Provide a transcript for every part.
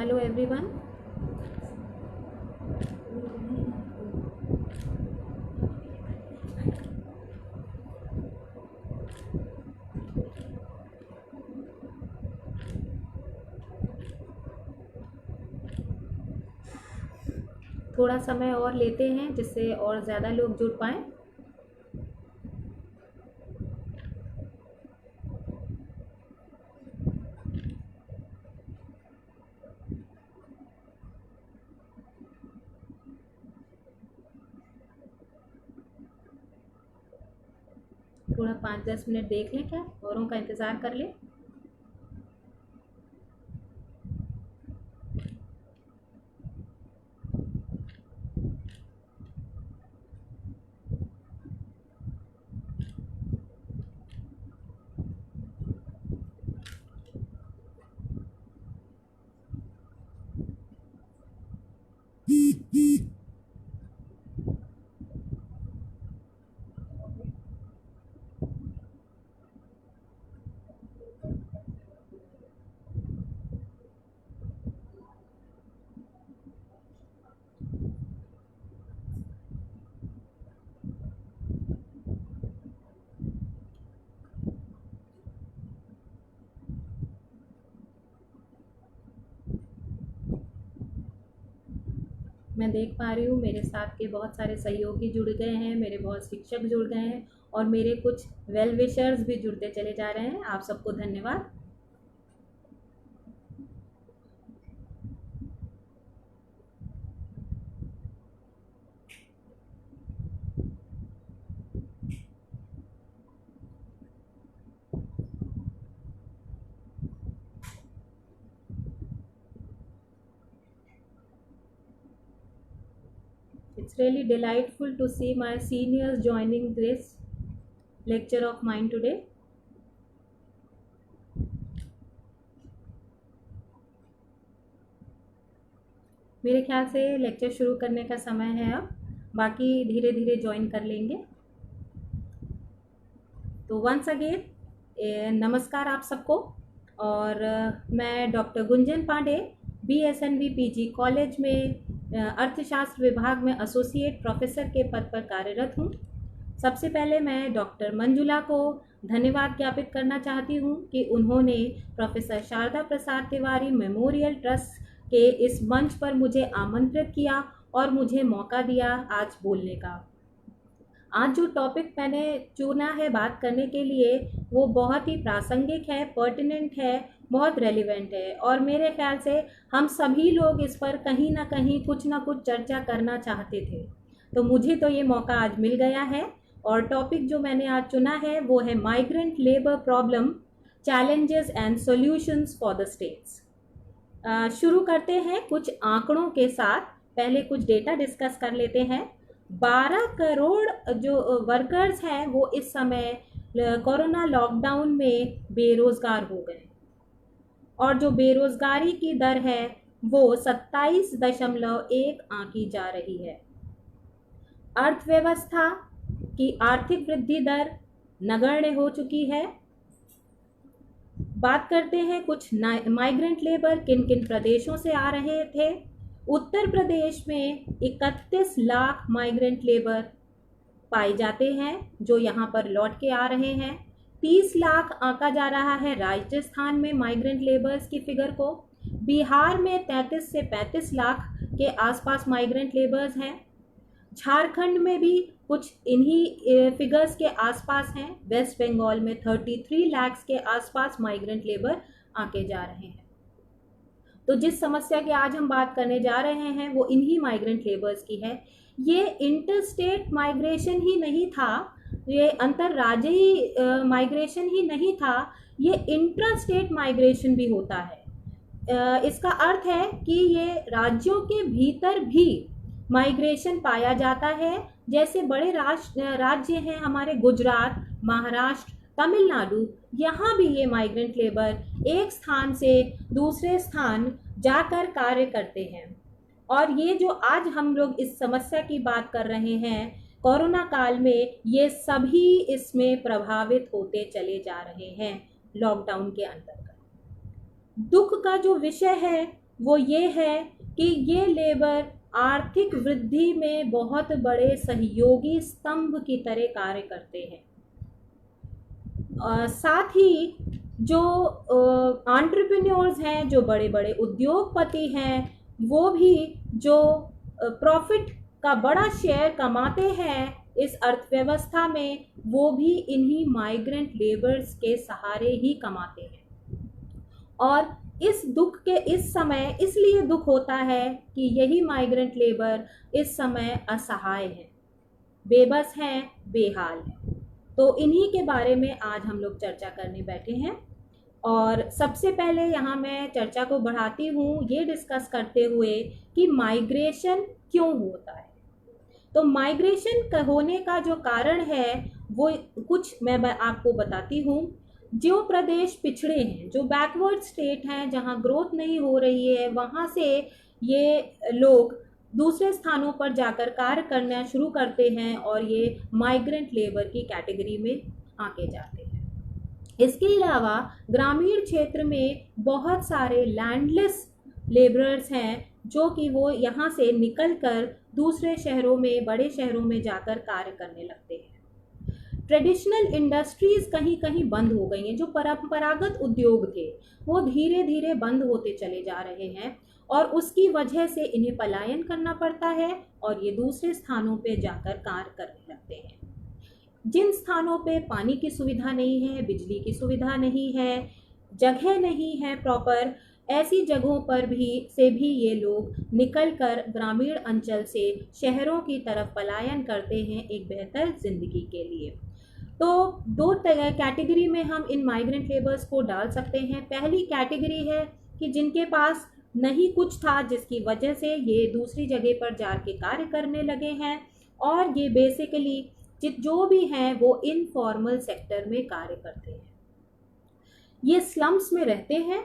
Hello everyone. थोड़ा समय और लेते हैं जिससे और ज़्यादा लोग जुड़ पाएँ। थोड़ा 5-10 मिनट देख लें, क्या औरों का इंतज़ार कर लें। मैं देख पा रही हूँ मेरे साथ के बहुत सारे सहयोगी जुड़ गए हैं, मेरे बहुत शिक्षक जुड़ गए हैं और मेरे कुछ वेल विशर्स भी जुड़ते चले जा रहे हैं। आप सबको धन्यवाद। It's really delightful to see my seniors joining this lecture of mine today. मेरे ख्याल से लेक्चर शुरू करने का समय है अब, बाकी धीरे धीरे ज्वाइन कर लेंगे। तो वंस अगेन नमस्कार आप सबको। और मैं doctor Gunjan Pandey BSNV PG college में अर्थशास्त्र विभाग में एसोसिएट प्रोफेसर के पद पर कार्यरत हूँ। सबसे पहले मैं डॉक्टर मंजुला को धन्यवाद ज्ञापित करना चाहती हूँ कि उन्होंने professor Sharda Prasad Tiwari memorial trust के इस मंच पर मुझे आमंत्रित किया और मुझे मौका दिया आज बोलने का। आज जो टॉपिक मैंने चुना है बात करने के लिए वो बहुत ही प्रासंगिक है, पर्टिनेंट है, बहुत रेलिवेंट है और मेरे ख्याल से हम सभी लोग इस पर कहीं ना कहीं कुछ ना कुछ चर्चा करना चाहते थे। तो मुझे तो ये मौका आज मिल गया है और टॉपिक जो मैंने आज चुना है वो है migrant labour problem, challenges and solutions for the states. शुरू करते हैं कुछ आंकड़ों के साथ। पहले कुछ डेटा डिस्कस कर लेते हैं। 12 करोड़ जो वर्कर्स हैं वो इस समय कोरोना लॉकडाउन में बेरोजगार हो गए और जो बेरोजगारी की दर है वो 27.1 आंकी जा रही है। अर्थव्यवस्था की आर्थिक वृद्धि दर नगण्य हो चुकी है। बात करते हैं कुछ माइग्रेंट लेबर किन किन प्रदेशों से आ रहे थे। उत्तर प्रदेश में 31 लाख माइग्रेंट लेबर पाए जाते हैं जो यहाँ पर लौट के आ रहे हैं। 30 लाख आंका जा रहा है राजस्थान में माइग्रेंट लेबर्स की फिगर को। बिहार में 33 से 35 लाख के आसपास माइग्रेंट लेबर्स हैं। झारखंड में भी कुछ इन्हीं फिगर्स के आसपास हैं। वेस्ट बंगाल में 33 लाख के आसपास माइग्रेंट लेबर आके जा रहे हैं। तो जिस समस्या की आज हम बात करने जा रहे हैं वो इन्हीं माइग्रेंट लेबर्स की है। ये इंटरस्टेट माइग्रेशन ही नहीं था, ये अंतरराज्यीय माइग्रेशन ही नहीं था, ये इंट्रास्टेट माइग्रेशन भी होता है। इसका अर्थ है कि ये राज्यों के भीतर भी माइग्रेशन पाया जाता है। जैसे बड़े राज्य हैं हमारे गुजरात, महाराष्ट्र, तमिलनाडु, यहाँ भी ये माइग्रेंट लेबर एक स्थान से दूसरे स्थान जाकर कार्य करते हैं। और ये जो आज हम लोग इस समस्या की बात कर रहे हैं कोरोना काल में, ये सभी इसमें प्रभावित होते चले जा रहे हैं लॉकडाउन के अंतर्गत। दुख का जो विषय है वो ये है कि ये लेबर आर्थिक वृद्धि में बहुत बड़े सहयोगी स्तंभ की तरह कार्य करते हैं। साथ ही जो एंटरप्रेन्योर्स हैं, जो बड़े बड़े उद्योगपति हैं, वो भी जो प्रॉफिट का बड़ा शेयर कमाते हैं इस अर्थव्यवस्था में, वो भी इन्हीं माइग्रेंट लेबर्स के सहारे ही कमाते हैं। और इस दुख के इस समय इसलिए दुख होता है कि यही माइग्रेंट लेबर इस समय असहाय है, बेबस हैं, बेहाल हैं। तो इन्हीं के बारे में आज हम लोग चर्चा करने बैठे हैं। और सबसे पहले यहाँ मैं चर्चा को बढ़ाती हूँ ये डिस्कस करते हुए कि माइग्रेशन क्यों होता है। तो माइग्रेशन होने का जो कारण है वो कुछ मैं आपको बताती हूँ। जो प्रदेश पिछड़े हैं, जो बैकवर्ड स्टेट हैं, जहाँ ग्रोथ नहीं हो रही है, वहाँ से ये लोग दूसरे स्थानों पर जाकर कार्य करना शुरू करते हैं और ये माइग्रेंट लेबर की कैटेगरी में आके जाते हैं। इसके अलावा ग्रामीण क्षेत्र में बहुत सारे लैंडलेस लेबरर्स हैं जो कि वो यहाँ से निकलकर दूसरे शहरों में, बड़े शहरों में जाकर कार्य करने लगते हैं। ट्रेडिशनल इंडस्ट्रीज कहीं कहीं बंद हो गई हैं। जो परंपरागत उद्योग थे वो धीरे धीरे बंद होते चले जा रहे हैं और उसकी वजह से इन्हें पलायन करना पड़ता है और ये दूसरे स्थानों पे जाकर कार्य करने लगते हैं। जिन स्थानों पे पानी की सुविधा नहीं है, बिजली की सुविधा नहीं है, जगह नहीं है प्रॉपर, ऐसी जगहों पर भी ये लोग निकलकर ग्रामीण अंचल से शहरों की तरफ पलायन करते हैं एक बेहतर जिंदगी के लिए। तो दो कैटेगरी में हम इन माइग्रेंट लेबर्स को डाल सकते हैं। पहली कैटेगरी है कि जिनके पास नहीं कुछ था, जिसकी वजह से ये दूसरी जगह पर जाके कार्य करने लगे हैं और ये बेसिकली जो भी हैं वो इनफॉर्मल सेक्टर में कार्य करते हैं। ये स्लम्स में रहते हैं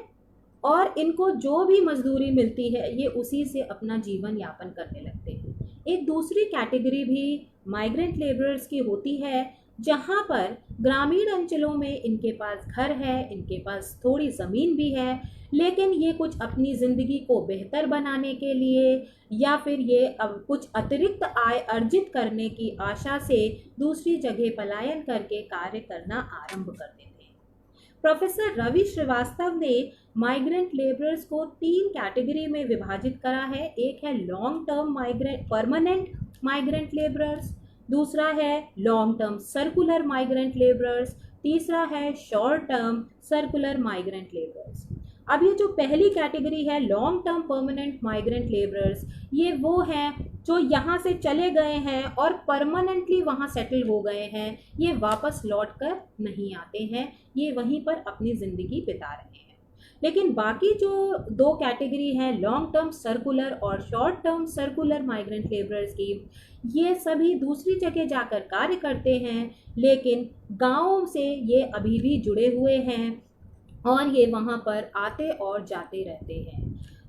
और इनको जो भी मजदूरी मिलती है ये उसी से अपना जीवन यापन करने लगते हैं। एक दूसरी कैटेगरी भी माइग्रेंट लेबरर्स की होती है जहाँ पर ग्रामीण अंचलों में इनके पास घर है, इनके पास थोड़ी ज़मीन भी है, लेकिन ये कुछ अपनी ज़िंदगी को बेहतर बनाने के लिए या फिर ये अब कुछ अतिरिक्त आय अर्जित करने की आशा से दूसरी जगह पलायन करके कार्य करना आरंभ कर देते हैं। प्रोफेसर रवि श्रीवास्तव ने माइग्रेंट लेबरर्स को 3 कैटेगरी में विभाजित करा है। एक है long term permanent migrant labourers, दूसरा है long term circular migrant labourers, तीसरा है short term circular migrant labourers. अब ये जो पहली कैटेगरी है long term permanent migrant labourers, ये वो हैं जो यहाँ से चले गए हैं और परमानेंटली वहाँ सेटल हो गए हैं। ये वापस लौट कर नहीं आते हैं, ये वहीं पर अपनी ज़िंदगी बिता रहे हैं। लेकिन बाकी जो 2 कैटेगरी हैं लॉन्ग टर्म सर्कुलर और short term circular migrant labourers की, ये सभी दूसरी जगह जाकर कार्य करते हैं, लेकिन गाँव से ये अभी भी जुड़े हुए हैं और ये वहाँ पर आते और जाते रहते हैं।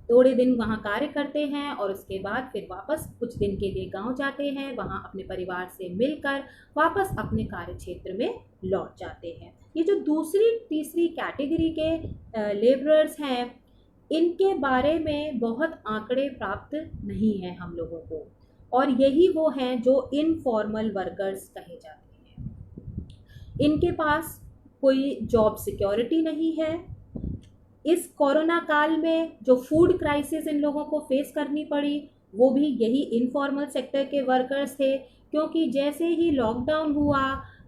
थोड़े दिन वहाँ कार्य करते हैं और उसके बाद फिर वापस कुछ दिन के लिए गांव जाते हैं, वहाँ अपने परिवार से मिलकर वापस अपने कार्य क्षेत्र में लौट जाते हैं। ये जो दूसरी तीसरी कैटेगरी के लेबरर्स हैं, इनके बारे में बहुत आंकड़े प्राप्त नहीं हैं हम लोगों को, और यही वो हैं जो इनफॉर्मल वर्कर्स कहे जाते हैं। इनके पास कोई जॉब सिक्योरिटी नहीं है। इस कोरोना काल में जो फूड क्राइसिस इन लोगों को फेस करनी पड़ी वो भी यही इनफॉर्मल सेक्टर के वर्कर्स थे, क्योंकि जैसे ही लॉकडाउन हुआ,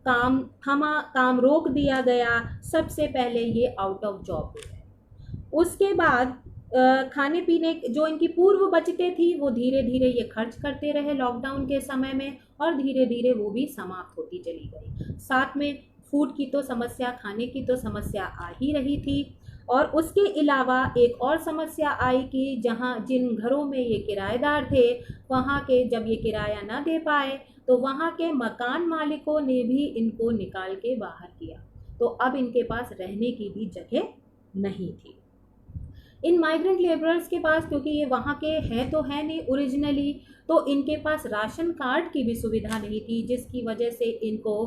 काम रोक दिया गया, सबसे पहले ये आउट ऑफ जॉब हो गए। उसके बाद खाने पीने जो इनकी पूर्व बचतें थी वो धीरे धीरे ये खर्च करते रहे लॉकडाउन के समय में, और धीरे धीरे वो भी समाप्त होती चली गई। साथ में फूड की तो समस्या, खाने की तो समस्या आ ही रही थी, और उसके अलावा एक और समस्या आई कि जिन घरों में ये किराएदार थे, वहाँ के जब ये किराया ना दे पाए तो वहाँ के मकान मालिकों ने भी इनको निकाल के बाहर किया, तो अब इनके पास रहने की भी जगह नहीं थी। इन माइग्रेंट लेबरर्स के पास, क्योंकि ये वहाँ के हैं तो है नहीं ओरिजिनली, तो इनके पास राशन कार्ड की भी सुविधा नहीं थी, जिसकी वजह से इनको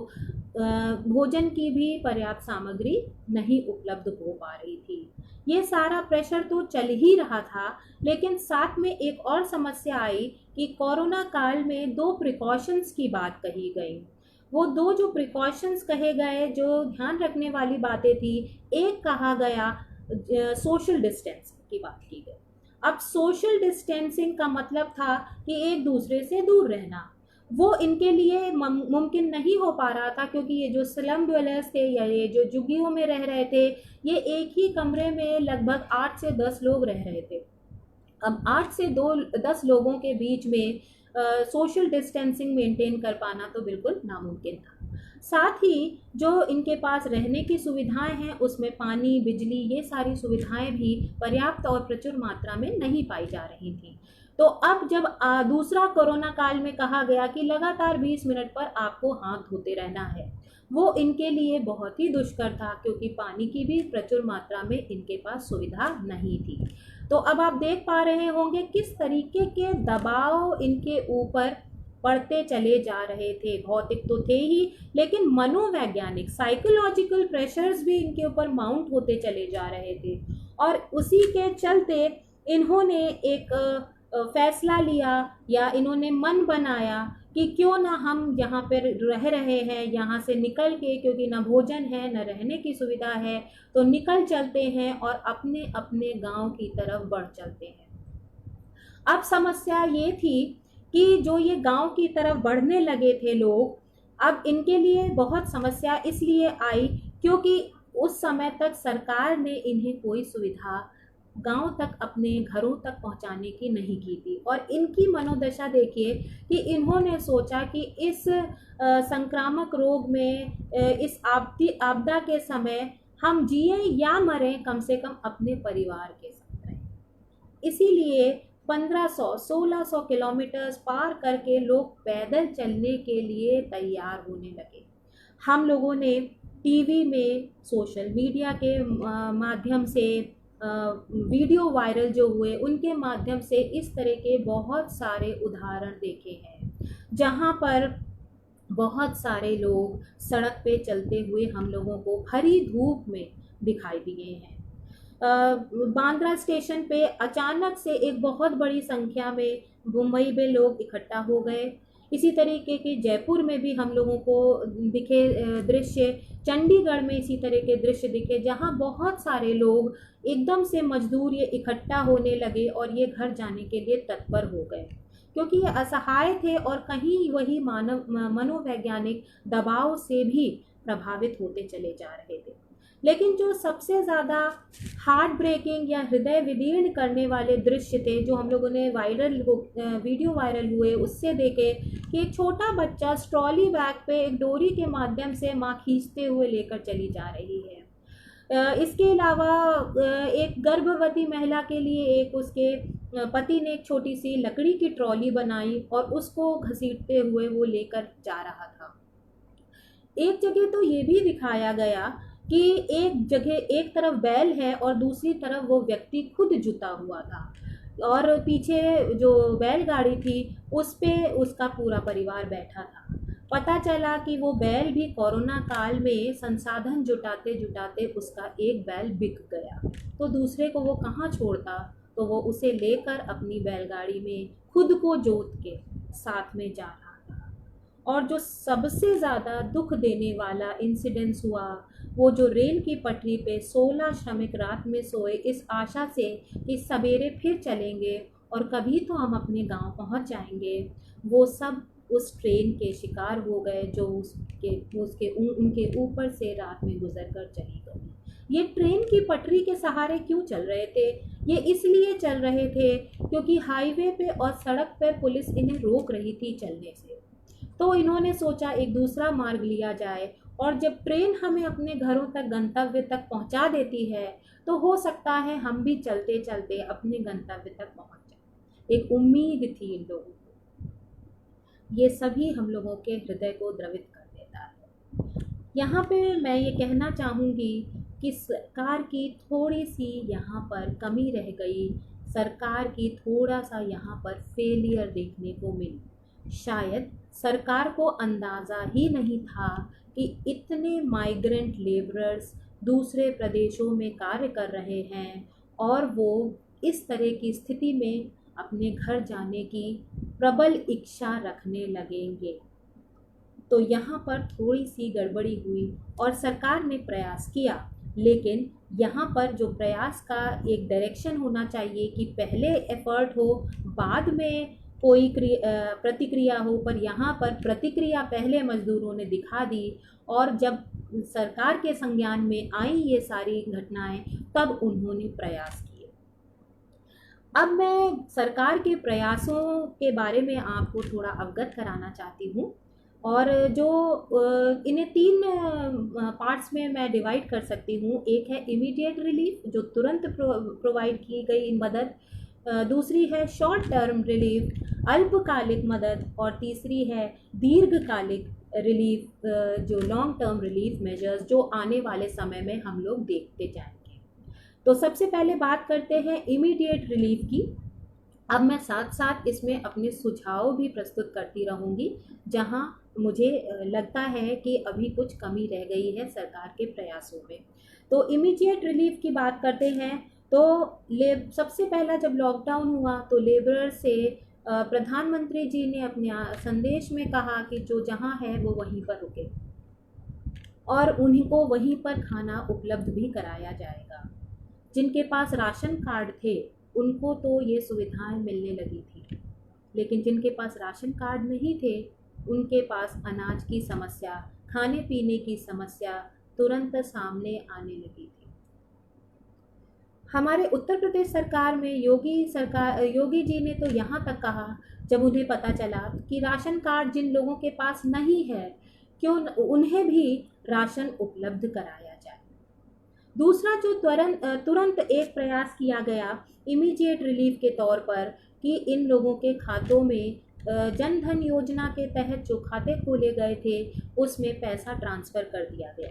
भोजन की भी पर्याप्त सामग्री नहीं उपलब्ध हो पा रही थी। ये सारा प्रेशर तो चल ही रहा था, लेकिन साथ में एक और समस्या आई कि कोरोना काल में दो प्रिकॉशंस की बात कही गई। वो दो जो प्रिकॉशंस कहे गए, जो ध्यान रखने वाली बातें थी, एक कहा गया सोशल डिस्टेंस की बात की गई। अब सोशल डिस्टेंसिंग का मतलब था कि एक दूसरे से दूर रहना। वो इनके लिए मुमकिन नहीं हो पा रहा था, क्योंकि ये जो स्लम ड्वेलर्स थे या ये जो झुग्गियों में रह रहे थे, ये एक ही कमरे में लगभग 8 से 10 लोग रह रहे थे। अब 8 से 10 लोगों के बीच में सोशल डिस्टेंसिंग मेंटेन कर पाना तो बिल्कुल नामुमकिन था। साथ ही जो इनके पास रहने की सुविधाएं हैं, उसमें पानी, बिजली, ये सारी सुविधाएं भी पर्याप्त और प्रचुर मात्रा में नहीं पाई जा रही थी। तो अब जब दूसरा कोरोना काल में कहा गया कि लगातार 20 मिनट पर आपको हाथ धोते रहना है, वो इनके लिए बहुत ही दुष्कर था, क्योंकि पानी की भी प्रचुर मात्रा में इनके पास सुविधा नहीं थी। तो अब आप देख पा रहे होंगे किस तरीके के दबाव इनके ऊपर पड़ते चले जा रहे थे। भौतिक तो थे ही, लेकिन मनोवैज्ञानिक, साइकोलॉजिकल प्रेशर्स भी इनके ऊपर माउंट होते चले जा रहे थे। और उसी के चलते इन्होंने एक फैसला लिया, या इन्होंने मन बनाया कि क्यों ना हम यहाँ पर रह रहे हैं, यहाँ से निकल के, क्योंकि न भोजन है न रहने की सुविधा है, तो निकल चलते हैं और अपने अपने गांव की तरफ बढ़ चलते हैं। अब समस्या ये थी कि जो ये गांव की तरफ बढ़ने लगे थे लोग, अब इनके लिए बहुत समस्या इसलिए आई क्योंकि उस समय तक सरकार ने इन्हें कोई सुविधा गांव तक, अपने घरों तक पहुंचाने की नहीं की थी। और इनकी मनोदशा देखिए कि इन्होंने सोचा कि इस संक्रामक रोग में, इस आपदा के समय हम जिए या मरें, कम से कम अपने परिवार के साथ रहें। इसीलिए 1500-1600 किलोमीटर्स पार करके लोग पैदल चलने के लिए तैयार होने लगे। हम लोगों ने टीवी में, सोशल मीडिया के माध्यम से, वीडियो वायरल जो हुए उनके माध्यम से इस तरह के बहुत सारे उदाहरण देखे हैं, जहाँ पर बहुत सारे लोग सड़क पे चलते हुए हम लोगों को भरी धूप में दिखाई दिए हैं। बांद्रा स्टेशन पे अचानक से एक बहुत बड़ी संख्या में मुंबई में लोग इकट्ठा हो गए। इसी तरीके के जयपुर में भी हम लोगों को दिखे दृश्य, चंडीगढ़ में इसी तरह के दृश्य दिखे, जहां बहुत सारे लोग एकदम से मजदूर ये इकट्ठा होने लगे और ये घर जाने के लिए तत्पर हो गए, क्योंकि ये असहाय थे और कहीं वही मनोवैज्ञानिक दबाव से भी प्रभावित होते चले जा रहे थे। लेकिन जो सबसे ज़्यादा हार्ट ब्रेकिंग या हृदय विदीर्ण करने वाले दृश्य थे, जो हम लोगों ने वीडियो वायरल हुए उससे देखे कि एक छोटा बच्चा ट्रॉली बैग पे एक डोरी के माध्यम से माँ खींचते हुए लेकर चली जा रही है। इसके अलावा एक गर्भवती महिला के लिए एक उसके पति ने एक छोटी सी लकड़ी की ट्रॉली बनाई और उसको घसीटते हुए वो लेकर जा रहा था। एक जगह तो ये भी दिखाया गया कि एक जगह एक तरफ बैल है और दूसरी तरफ वो व्यक्ति खुद जुता हुआ था, और पीछे जो बैलगाड़ी थी उस पे उसका पूरा परिवार बैठा था। पता चला कि वो बैल भी कोरोना काल में संसाधन जुटाते जुटाते उसका एक बैल बिक गया, तो दूसरे को वो कहाँ छोड़ता, तो वो उसे लेकर अपनी बैलगाड़ी में खुद को जोत के साथ में जा रहा था। और जो सबसे ज़्यादा दुख देने वाला इंसिडेंस हुआ, वो जो रेल की पटरी पे 16 श्रमिक रात में सोए इस आशा से कि सवेरे फिर चलेंगे और कभी तो हम अपने गांव पहुंच जाएंगे, वो सब उस ट्रेन के शिकार हो गए जो उनके ऊपर से रात में गुजर कर चली गई। ये ट्रेन की पटरी के सहारे क्यों चल रहे थे? ये इसलिए चल रहे थे क्योंकि हाईवे पे और सड़क पे पुलिस इन्हें रोक रही थी चलने से। तो इन्होंने सोचा एक दूसरा मार्ग लिया जाए, और जब ट्रेन हमें अपने घरों तक, गंतव्य तक पहुंचा देती है, तो हो सकता है हम भी चलते चलते अपने गंतव्य तक पहुंच जाए। एक उम्मीद थी इन लोगों को। ये सभी हम लोगों के हृदय को द्रवित कर देता है। यहाँ पे मैं ये कहना चाहूँगी कि सरकार की थोड़ी सी यहाँ पर कमी रह गई, सरकार की थोड़ा सा यहाँ पर फेलियर देखने को मिली। शायद सरकार को अंदाज़ा ही नहीं था कि इतने माइग्रेंट लेबरर्स दूसरे प्रदेशों में कार्य कर रहे हैं और वो इस तरह की स्थिति में अपने घर जाने की प्रबल इच्छा रखने लगेंगे। तो यहाँ पर थोड़ी सी गड़बड़ी हुई और सरकार ने प्रयास किया, लेकिन यहाँ पर जो प्रयास का एक डायरेक्शन होना चाहिए कि पहले एफर्ट हो बाद में कोई प्रतिक्रिया हो, पर यहाँ पर प्रतिक्रिया पहले मजदूरों ने दिखा दी और जब सरकार के संज्ञान में आई ये सारी घटनाएं तब उन्होंने प्रयास किए। अब मैं सरकार के प्रयासों के बारे में आपको थोड़ा अवगत कराना चाहती हूँ और जो इन्हें 3 पार्ट्स में मैं डिवाइड कर सकती हूँ। एक है इमीडिएट रिलीफ जो तुरंत प्रोवाइड की गई मदद, दूसरी है शॉर्ट टर्म रिलीफ अल्पकालिक मदद और तीसरी है दीर्घकालिक रिलीफ जो लॉन्ग टर्म रिलीफ मेजर्स जो आने वाले समय में हम लोग देखते जाएंगे। तो सबसे पहले बात करते हैं इमीडिएट रिलीफ की। अब मैं साथ साथ इसमें अपने सुझाव भी प्रस्तुत करती रहूँगी जहाँ मुझे लगता है कि अभी कुछ कमी रह गई है सरकार के प्रयासों में। तो इमीडिएट रिलीफ की बात करते हैं तो सबसे पहला जब लॉकडाउन हुआ तो लेबरर से प्रधानमंत्री जी ने अपने संदेश में कहा कि जो जहाँ है वो वहीं पर रुके और उन्हीं को वहीं पर खाना उपलब्ध भी कराया जाएगा। जिनके पास राशन कार्ड थे उनको तो ये सुविधाएं मिलने लगी थी, लेकिन जिनके पास राशन कार्ड नहीं थे उनके पास अनाज की समस्या, खाने पीने की समस्या तुरंत सामने आने लगी थी। हमारे उत्तर प्रदेश सरकार में योगी जी ने तो यहाँ तक कहा जब उन्हें पता चला कि राशन कार्ड जिन लोगों के पास नहीं है क्यों उन्हें भी राशन उपलब्ध कराया जाए। दूसरा जो तुरंत एक प्रयास किया गया इमीडिएट रिलीफ के तौर पर कि इन लोगों के खातों में जन धन योजना के तहत जो खाते खोले गए थे उसमें पैसा ट्रांसफ़र कर दिया गया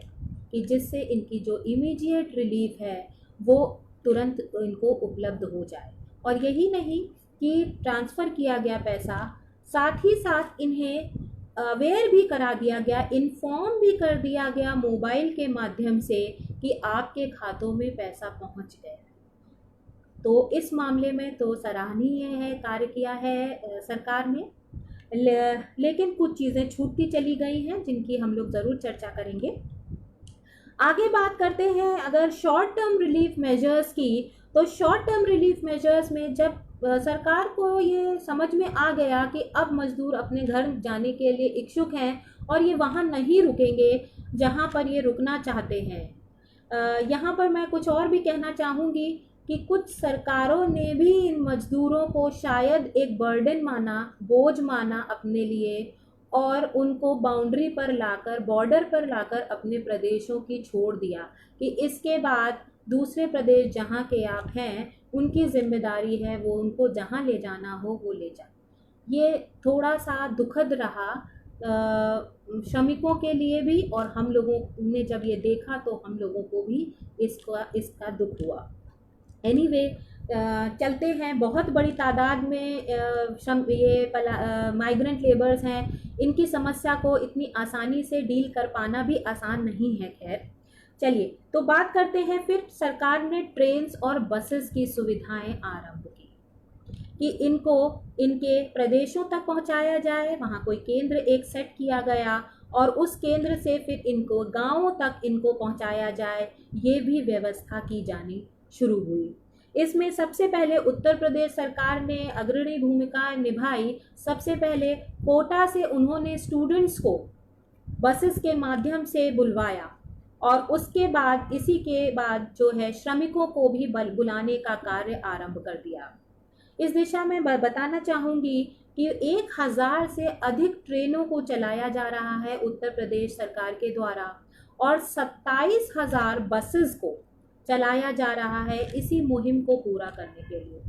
कि जिससे इनकी जो इमीडिएट रिलीफ है वो तुरंत इनको उपलब्ध हो जाए। और यही नहीं कि ट्रांसफ़र किया गया पैसा, साथ ही साथ इन्हें अवेयर भी करा दिया गया, इन्फॉर्म भी कर दिया गया मोबाइल के माध्यम से कि आपके खातों में पैसा पहुंच गया। तो इस मामले में तो सराहनीय है कार्य किया है सरकार ने, लेकिन कुछ चीज़ें छूटती चली गई हैं जिनकी हम लोग ज़रूर चर्चा करेंगे। आगे बात करते हैं अगर शॉर्ट टर्म रिलीफ मेजर्स की, तो शॉर्ट टर्म रिलीफ मेजर्स में जब सरकार को ये समझ में आ गया कि अब मजदूर अपने घर जाने के लिए इच्छुक हैं और ये वहाँ नहीं रुकेंगे जहाँ पर ये रुकना चाहते हैं। यहाँ पर मैं कुछ और भी कहना चाहूँगी कि कुछ सरकारों ने भी इन मजदूरों को शायद एक बर्डन माना, बोझ माना अपने लिए और उनको बाउंड्री पर लाकर, बॉर्डर पर लाकर अपने प्रदेशों की छोड़ दिया कि इसके बाद दूसरे प्रदेश जहाँ के आप हैं उनकी जिम्मेदारी है, वो उनको जहाँ ले जाना हो वो ले जाए। ये थोड़ा सा दुखद रहा श्रमिकों के लिए भी और हम लोगों ने जब ये देखा तो हम लोगों को भी इसका दुख हुआ। एनीवे चलते हैं। बहुत बड़ी तादाद में माइग्रेंट लेबर्स हैं, इनकी समस्या को इतनी आसानी से डील कर पाना भी आसान नहीं है। खैर चलिए तो बात करते हैं फिर सरकार ने ट्रेन्स और बसेस की सुविधाएं आरंभ की कि इनको इनके प्रदेशों तक पहुंचाया जाए। वहां कोई केंद्र एक सेट किया गया और उस केंद्र से फिर इनको गांवों तक इनको पहुंचाया जाए, ये भी व्यवस्था की जानी शुरू हुई। इसमें सबसे पहले उत्तर प्रदेश सरकार ने अग्रणी भूमिका निभाई। सबसे पहले कोटा से उन्होंने स्टूडेंट्स को बसेस के माध्यम से बुलवाया और उसके बाद इसी के बाद जो है श्रमिकों को भी बुलाने का कार्य आरंभ कर दिया। इस दिशा में बताना चाहूँगी कि 1000 से अधिक ट्रेनों को चलाया जा रहा है उत्तर प्रदेश सरकार के द्वारा और 27,000 बसेस को चलाया जा रहा है इसी मुहिम को पूरा करने के लिए।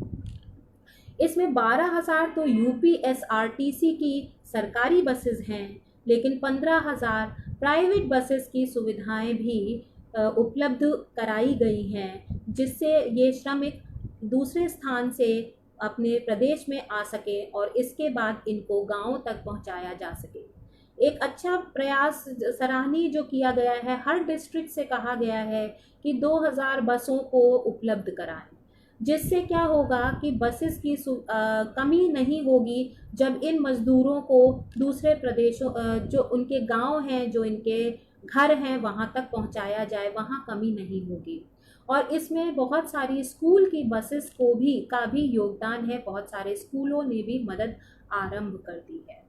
इसमें 12,000 तो यूपीएसआरटीसी की सरकारी बसेस हैं, लेकिन 15,000 प्राइवेट बसेस की सुविधाएं भी उपलब्ध कराई गई हैं, जिससे ये श्रमिक दूसरे स्थान से अपने प्रदेश में आ सके और इसके बाद इनको गांवों तक पहुंचाया जा सके। एक अच्छा प्रयास सराहनीय जो किया गया है, हर डिस्ट्रिक्ट से कहा गया है कि 2000 बसों को उपलब्ध कराएं, जिससे क्या होगा कि बसेस की कमी नहीं होगी जब इन मजदूरों को दूसरे प्रदेशों जो उनके गांव हैं, जो इनके घर हैं, वहां तक पहुंचाया जाए, वहां कमी नहीं होगी। और इसमें बहुत सारी स्कूल की बसेस का भी योगदान है, बहुत सारे स्कूलों ने भी मदद आरंभ कर दी है।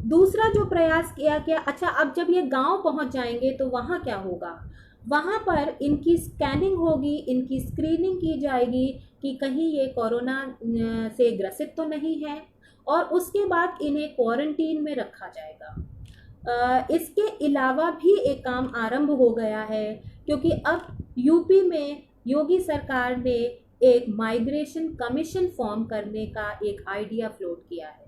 दूसरा जो प्रयास किया गया, अच्छा अब जब ये गांव पहुंच जाएंगे तो वहाँ क्या होगा, वहाँ पर इनकी स्कैनिंग होगी, इनकी स्क्रीनिंग की जाएगी कि कहीं ये कोरोना से ग्रसित तो नहीं है, और उसके बाद इन्हें क्वारंटीन में रखा जाएगा। इसके अलावा भी एक काम आरंभ हो गया है, क्योंकि अब यूपी में योगी सरकार ने एक माइग्रेशन कमीशन फॉर्म करने का एक आइडिया फ्लोट किया है।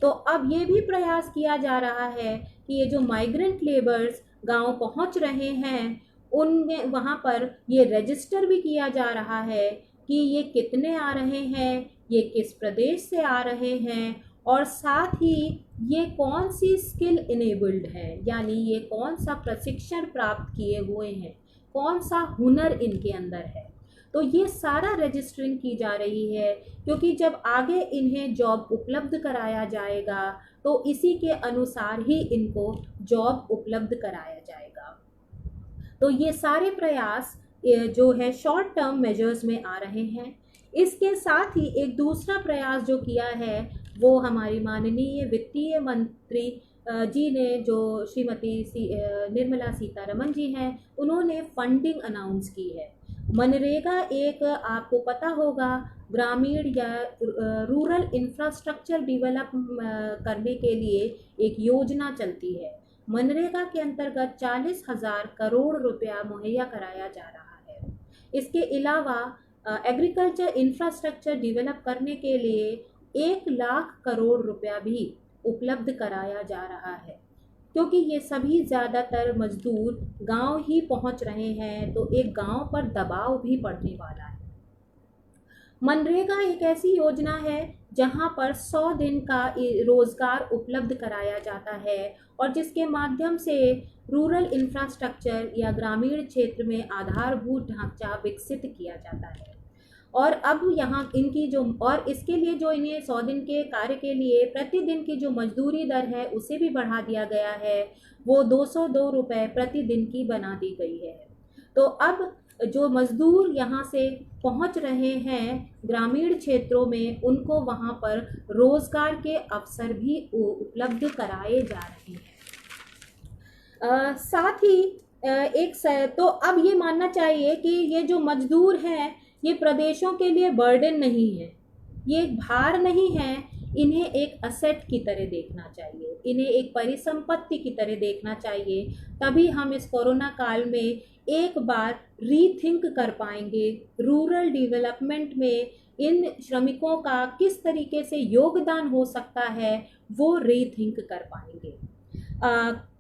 तो अब ये भी प्रयास किया जा रहा है कि ये जो माइग्रेंट लेबर्स गांव पहुंच रहे हैं, उनमें वहाँ पर ये रजिस्टर भी किया जा रहा है कि ये कितने आ रहे हैं, ये किस प्रदेश से आ रहे हैं, और साथ ही ये कौन सी स्किल इनेबल्ड है, यानी ये कौन सा प्रशिक्षण प्राप्त किए हुए हैं, कौन सा हुनर इनके अंदर है। तो ये सारा रजिस्टरिंग की जा रही है, क्योंकि जब आगे इन्हें जॉब उपलब्ध कराया जाएगा तो इसी के अनुसार ही इनको जॉब उपलब्ध कराया जाएगा। तो ये सारे प्रयास जो है शॉर्ट टर्म मेजर्स में आ रहे हैं। इसके साथ ही एक दूसरा प्रयास जो किया है वो हमारी माननीय वित्तीय मंत्री जी ने, जो श्रीमती निर्मला सीतारमन जी हैं, उन्होंने फंडिंग अनाउंस की है। मनरेगा एक आपको पता होगा ग्रामीण या रूरल इंफ्रास्ट्रक्चर डेवलप करने के लिए एक योजना चलती है। मनरेगा के अंतर्गत 40,000 करोड़ रुपया मुहैया कराया जा रहा है। इसके अलावा एग्रीकल्चर इंफ्रास्ट्रक्चर डेवलप करने के लिए 1 लाख करोड़ रुपया भी उपलब्ध कराया जा रहा है, क्योंकि ये सभी ज़्यादातर मजदूर गांव ही पहुंच रहे हैं, तो एक गांव पर दबाव भी पड़ने वाला है। मनरेगा एक ऐसी योजना है जहां पर 100 दिन का रोजगार उपलब्ध कराया जाता है, और जिसके माध्यम से रूरल इंफ्रास्ट्रक्चर या ग्रामीण क्षेत्र में आधारभूत ढांचा विकसित किया जाता है। और अब यहाँ इनकी जो, और इसके लिए जो इन्हें 100 दिन के कार्य के लिए प्रतिदिन की जो मजदूरी दर है उसे भी बढ़ा दिया गया है, वो 202 रुपये प्रतिदिन की बना दी गई है। तो अब जो मजदूर यहाँ से पहुँच रहे हैं ग्रामीण क्षेत्रों में, उनको वहाँ पर रोजगार के अवसर भी उपलब्ध कराए जा रहे हैं। साथ ही तो अब ये मानना चाहिए कि ये जो मजदूर हैं ये प्रदेशों के लिए बर्डन नहीं है, ये एक भार नहीं है, इन्हें एक असेट की तरह देखना चाहिए, इन्हें एक परिसंपत्ति की तरह देखना चाहिए। तभी हम इस कोरोना काल में एक बार रीथिंक कर पाएंगे, रूरल डेवलपमेंट में इन श्रमिकों का किस तरीके से योगदान हो सकता है, वो रीथिंक कर पाएंगे।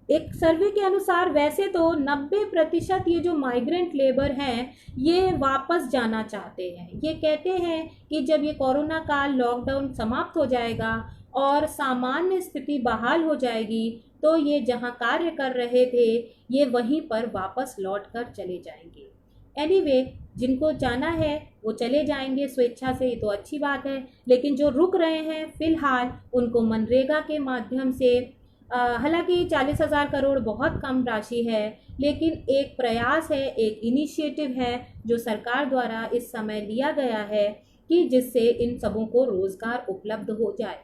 एक सर्वे के अनुसार वैसे तो 90% ये जो माइग्रेंट लेबर हैं ये वापस जाना चाहते हैं। ये कहते हैं कि जब ये कोरोना काल लॉकडाउन समाप्त हो जाएगा और सामान्य स्थिति बहाल हो जाएगी तो ये जहां कार्य कर रहे थे ये वहीं पर वापस लौट कर चले जाएंगे। एनीवे, जिनको जाना है वो चले जाएंगे स्वेच्छा से, ये तो अच्छी बात है। लेकिन जो रुक रहे हैं फिलहाल उनको मनरेगा के माध्यम से, हालांकि 40,000 करोड़ बहुत कम राशि है, लेकिन एक प्रयास है, एक इनिशिएटिव है जो सरकार द्वारा इस समय लिया गया है कि जिससे इन सबों को रोजगार उपलब्ध हो जाए।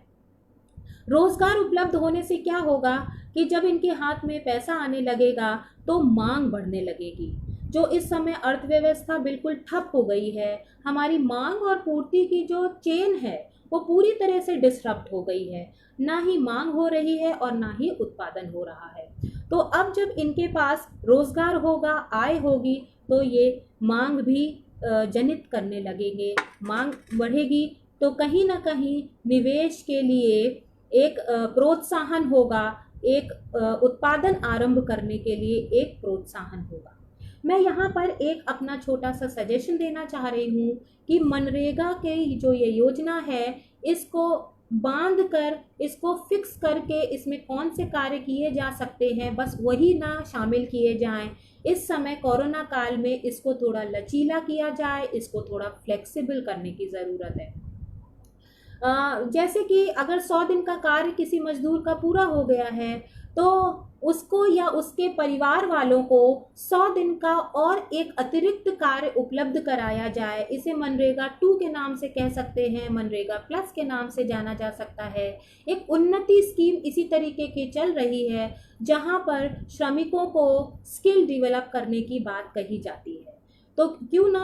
रोजगार उपलब्ध होने से क्या होगा कि जब इनके हाथ में पैसा आने लगेगा तो मांग बढ़ने लगेगी। जो इस समय अर्थव्यवस्था बिल्कुल ठप हो गई है, हमारी मांग और पूर्ति की जो चेन है वो पूरी तरह से डिसरप्ट हो गई है। ना ही मांग हो रही है और ना ही उत्पादन हो रहा है। तो अब जब इनके पास रोजगार होगा, आय होगी, तो ये मांग भी जनित करने लगेंगे। मांग बढ़ेगी तो कहीं ना कहीं निवेश के लिए एक प्रोत्साहन होगा, एक उत्पादन आरंभ करने के लिए एक प्रोत्साहन होगा। मैं यहाँ पर एक अपना छोटा सा सजेशन देना चाह रही हूँ कि मनरेगा के जो ये योजना है इसको बांध कर इसको फिक्स करके इसमें कौन से कार्य किए जा सकते हैं बस वही ना शामिल किए जाएं। इस समय कोरोना काल में इसको थोड़ा लचीला किया जाए, इसको थोड़ा फ्लेक्सिबल करने की ज़रूरत है। जैसे कि अगर 100 दिन का कार्य किसी मजदूर का पूरा हो गया है तो उसको या उसके परिवार वालों को 100 दिन का और एक अतिरिक्त कार्य उपलब्ध कराया जाए। इसे मनरेगा 2 के नाम से कह सकते हैं, मनरेगा प्लस के नाम से जाना जा सकता है। एक उन्नति स्कीम इसी तरीके की चल रही है जहां पर श्रमिकों को स्किल डेवलप करने की बात कही जाती है। तो क्यों ना